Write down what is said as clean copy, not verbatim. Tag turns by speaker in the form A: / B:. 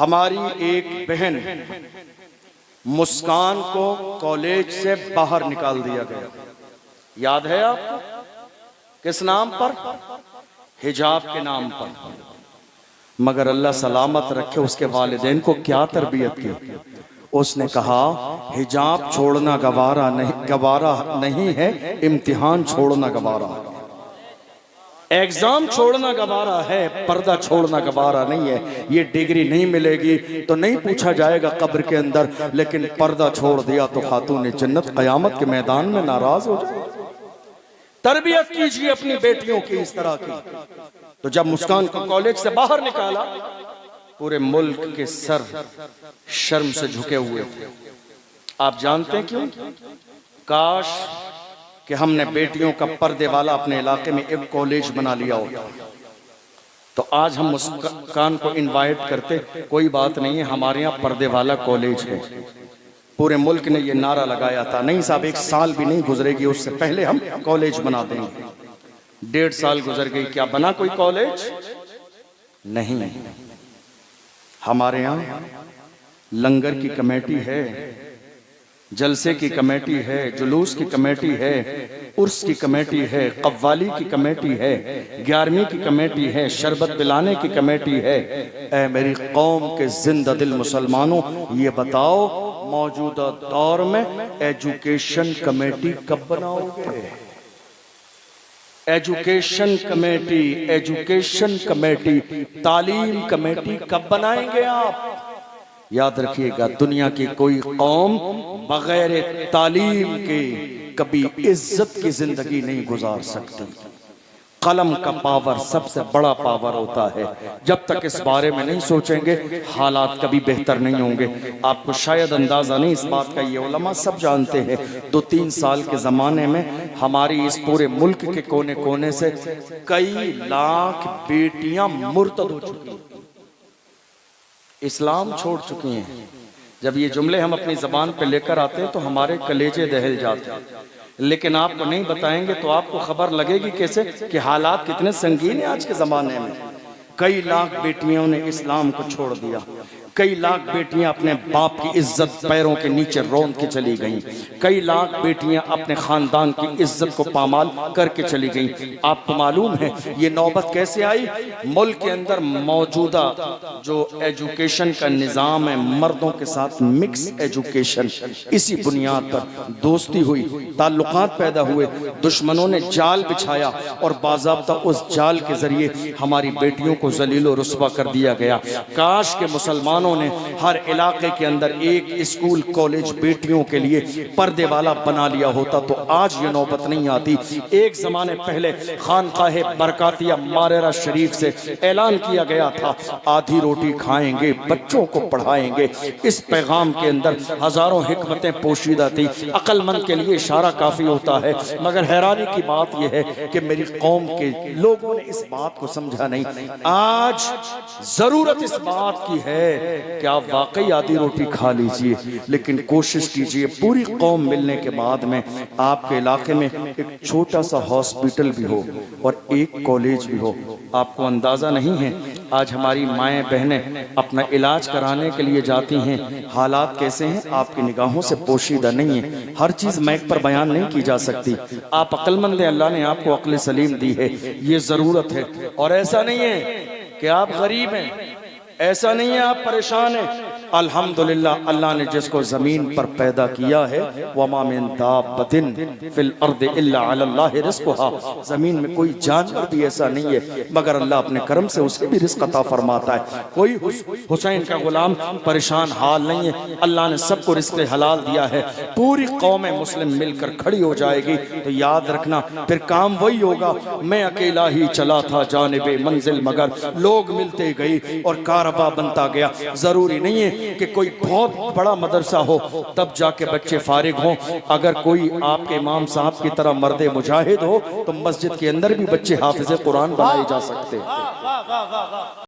A: हमारी एक बहन मुस्कान को कॉलेज से बाहर निकाल दिया गया। याद है आपको? किस नाम पर? हिजाब के नाम पर। मगर अल्लाह सलामत रखे, उसके वालिदैन को क्या तरबियत की। उसने कहा हिजाब छोड़ना गवारा नहीं है, इम्तिहान छोड़ना गवारा है। एग्जाम छोड़ना गवारा है, पर्दा छोड़ना गवारा नहीं है। ये डिग्री नहीं मिलेगी तो नहीं पूछा जाएगा कब्र के अंदर, लेकिन पर्दा छोड़ दिया तो खातून जन्नत कयामत के मैदान में नाराज हो जाए। तरबियत कीजिए अपनी बेटियों की इस तरह की। तो जब मुस्कान को कॉलेज से बाहर निकाला, पूरे मुल्क के सर शर्म से झुके हुए थे। आप जानते हैं क्यों? काश कि हमने बेटियों का पर्दे वाला अपने इलाके में एक कॉलेज बना लिया होता, तो आज हम मुस्कान को इनवाइट करते। कोई बात नहीं है, हमारे यहाँ पर्दे वाला कॉलेज है। पूरे मुल्क ने ये नारा लगाया था। नहीं साहब, एक साल भी नहीं गुजरेगी उससे पहले हम कॉलेज बना देंगे। 1.5 साल गुजर गई, क्या बना कोई कॉलेज? नहीं। हमारे यहाँ लंगर की कमेटी है, जलसे की कमेटी है, जुलूस की कमेटी है, उर्स की कमेटी है, कव्वाली की कमेटी है, 11वीं की कमेटी है, शरबत पिलाने की कमेटी है। ऐ मेरी कौम के जिंदा दिल मुसलमानों, ये बताओ मौजूदा दौर में एजुकेशन कमेटी कब बनाओगे? एजुकेशन कमेटी, तालीम कमेटी कब बनाएंगे आप? याद रखिएगा, दुनिया की कोई कौम बगैर तालीम के कभी इज्जत की जिंदगी नहीं गुजार सकती। कलम का पावर सबसे बड़ा पावर होता है। जब तक इस बारे में नहीं सोचेंगे, हालात कभी बेहतर नहीं होंगे। आपको शायद अंदाजा नहीं इस बात का, ये उलमा सब जानते हैं। 2-3 साल के जमाने में हमारी इस पूरे मुल्क के कोने कोने से कई लाख बेटियां मुर्तद हो चुकी, इस्लाम छोड़ चुकी हैं। जब ये जुमले हम अपनी जबान पे लेकर आते हैं तो हमारे कलेजे दहल जाते हैं, लेकिन आपको नहीं बताएंगे तो आपको खबर लगेगी कैसे कि हालात कितने संगीन हैं आज के जमाने में। कई लाख बेटियों ने इस्लाम को छोड़ दिया। कई लाख बेटियां अपने बाप की इज्जत पैरों के नीचे रौंद के चली गईं। कई लाख बेटियां अपने खानदान की इज्जत को पामाल करके चली गईं। आपको मालूम है ये नौबत कैसे आई? मुल्क के अंदर मौजूदा जो एजुकेशन का निज़ाम है, मर्दों के साथ मिक्स एजुकेशन, इसी बुनियाद पर दोस्ती हुई, ताल्लुकात पैदा हुए, दुश्मनों ने जाल बिछाया और बाज़ाब्ता उस जाल के जरिए हमारी बेटियों को जलीलो रुस्वा कर दिया गया। काश के मुसलमान ने हर इलाके के अंदर एक स्कूल कॉलेज बेटियों के लिए पर्दे वाला बना लिया होता तो आज ये नौबत नहीं आती। एक जमाने पहले खानकाहे बरकातिया मारेरा शरीफ से ऐलान किया गया था, आधी रोटी खाएंगे, बच्चों को पढ़ाएंगे। इस पैगाम के अंदर हजारों हिकमतें पोशीदा थी। अक्लमंद के लिए इशारा काफी होता है, मगर हैरानी की बात यह है कि मेरी कौम के लोगों ने इस बात को समझा नहीं। आज जरूरत इस बात की है कि आप वाकई आधी रोटी खा लीजिए, लेकिन कोशिश कीजिए पूरी कौम मिलने के बाद में आपके इलाके में एक छोटा सा हॉस्पिटल भी हो और एक कॉलेज भी हो। आपको अंदाजा नहीं है आज हमारी माएँ बहनें अपना इलाज कराने के लिए जाती हैं, हालात कैसे हैं आपकी निगाहों से पोशीदा नहीं है। हर चीज मैक पर बयान नहीं की जा सकती। आप अक्लमंद हैं, अल्लाह ने आपको अक्ल सलीम दी है, ये जरूरत है। और ऐसा नहीं है कि आप गरीब हैं, ऐसा नहीं है आप परेशान हैं। अल्हम्दुलिल्लाह, अल्लाह ने जिसको जमीन पर पैदा किया है, वमा मिन दाब्बतिन फिल अर्दि इल्ला अलल्लाहि रिज़्क़ुहा, जमीन में कोई जानवर भी ऐसा नहीं है मगर अल्लाह अपने करम से उसके भी रिज़्क़ अता फरमाता है। कोई हुसैन का गुलाम परेशान हाल नहीं है, अल्लाह ने सबको रिज़्क़ हलाल दिया है। पूरी कौम मुस्लिम मिलकर खड़ी हो जाएगी तो याद रखना फिर काम वही होगा, मैं अकेला ही चला था जानिबे मंजिल, मगर लोग मिलते गए और कारवा बनता गया। जरूरी नहीं है कि कोई बहुत बड़ा मदरसा हो तब जाके बच्चे फारिग हों। अगर कोई आपके इमाम साहब की तरह मर्दे मुजाहिद हो तो मस्जिद के अंदर भी बच्चे हाफिज़े कुरान बनाए जा सकते हैं।